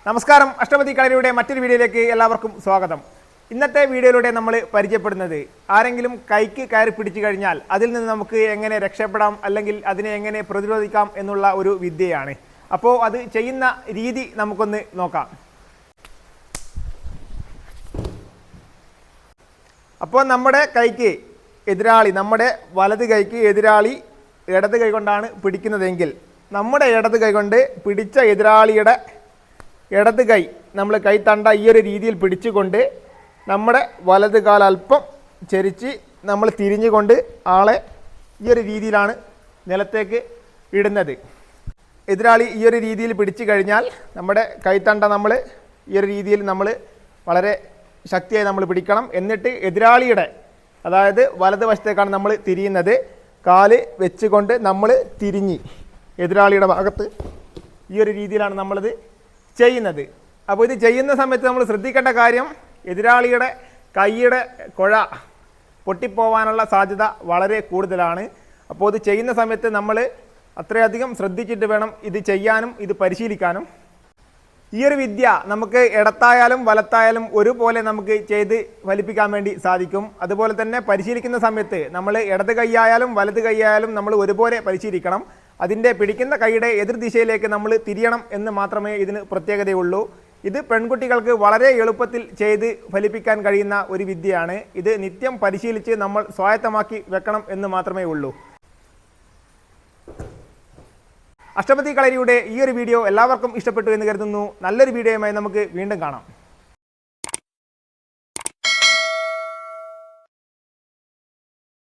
നമസ്കാരം, അഷ്ടപതി കളരിയുടെ മറ്റൊരു വീഡിയോയിലേക്ക് എല്ലാവർക്കും സ്വാഗതം. ഇന്നത്തെ വീഡിയോയിലൂടെ നമ്മൾ പരിചയപ്പെടുന്നത് ആരെങ്കിലും കൈക്ക് കയറി പിടിച്ചു കഴിഞ്ഞാൽ അതിൽ നിന്ന് നമുക്ക് എങ്ങനെ രക്ഷപ്പെടാം അല്ലെങ്കിൽ അതിനെ എങ്ങനെ പ്രതിരോധിക്കാം എന്നുള്ള ഒരു വിദ്യയാണ്. അപ്പോൾ അത് ചെയ്യുന്ന രീതി നമുക്കൊന്ന് നോക്കാം. അപ്പോൾ നമ്മുടെ കൈക്ക് എതിരാളി, നമ്മുടെ വലത് കൈക്ക് എതിരാളി ഇടത് കൈ കൊണ്ടാണ് പിടിക്കുന്നതെങ്കിൽ നമ്മുടെ ഇടത് കൈ കൊണ്ട് പിടിച്ച എതിരാളിയുടെ ഇടത് കൈ നമ്മൾ കൈത്തണ്ട ഈ ഒരു രീതിയിൽ പിടിച്ചുകൊണ്ട് നമ്മുടെ വലത് കാൽ അല്പം ചരിച്ച് നമ്മൾ തിരിഞ്ഞുകൊണ്ട് ആളെ ഈ ഒരു രീതിയിലാണ് നിലത്തേക്ക് ഇടുന്നത്. എതിരാളി ഈ ഒരു രീതിയിൽ പിടിച്ചു കഴിഞ്ഞാൽ നമ്മുടെ കൈത്തണ്ട നമ്മൾ ഈ ഒരു രീതിയിൽ നമ്മൾ വളരെ ശക്തിയായി നമ്മൾ പിടിക്കണം. എന്നിട്ട് എതിരാളിയുടെ, അതായത് വലത് വശത്തേക്കാണ് നമ്മൾ തിരിയുന്നത്, കാല് വെച്ചുകൊണ്ട് നമ്മൾ തിരിഞ്ഞ് എതിരാളിയുടെ ഭാഗത്ത് ഈ ഒരു രീതിയിലാണ് നമ്മളിത് ചെയ്യുന്നത്. അപ്പോൾ ഇത് ചെയ്യുന്ന സമയത്ത് നമ്മൾ ശ്രദ്ധിക്കേണ്ട കാര്യം, എതിരാളിയുടെ കൈയുടെ കുഴ പൊട്ടിപ്പോവാനുള്ള സാധ്യത വളരെ കൂടുതലാണ്. അപ്പോൾ ഇത് ചെയ്യുന്ന സമയത്ത് നമ്മൾ അത്രയധികം ശ്രദ്ധിച്ചിട്ട് വേണം ഇത് ചെയ്യാനും ഇത് പരിശീലിക്കാനും. ഈ ഒരു വിദ്യ നമുക്ക് ഇടത്തായാലും വലത്തായാലും ഒരുപോലെ നമുക്ക് ചെയ്ത് ഫലിപ്പിക്കാൻ വേണ്ടി സാധിക്കും. അതുപോലെ തന്നെ പരിശീലിക്കുന്ന സമയത്ത് നമ്മൾ ഇടത് കൈയായാലും വലത് കൈയായാലും നമ്മൾ ഒരുപോലെ പരിശീലിക്കണം. അതിൻ്റെ പിടിക്കുന്ന കൈയുടെ എതിർ ദിശയിലേക്ക് നമ്മൾ തിരിയണം എന്ന് മാത്രമേ ഇതിന് പ്രത്യേകതയുള്ളൂ. ഇത് പെൺകുട്ടികൾക്ക് വളരെ എളുപ്പത്തിൽ ചെയ്ത് ഫലിപ്പിക്കാൻ കഴിയുന്ന ഒരു വിദ്യയാണ്. ഇത് നിത്യം പരിശീലിച്ച് നമ്മൾ സ്വായത്തമാക്കി വെക്കണം എന്ന് മാത്രമേ ഉള്ളൂ. അഷ്ടപതി കളരിയുടെ ഈ ഒരു വീഡിയോ എല്ലാവർക്കും ഇഷ്ടപ്പെട്ടു എന്ന് കരുതുന്നു. നല്ലൊരു വീഡിയോയുമായി നമുക്ക് വീണ്ടും കാണാം.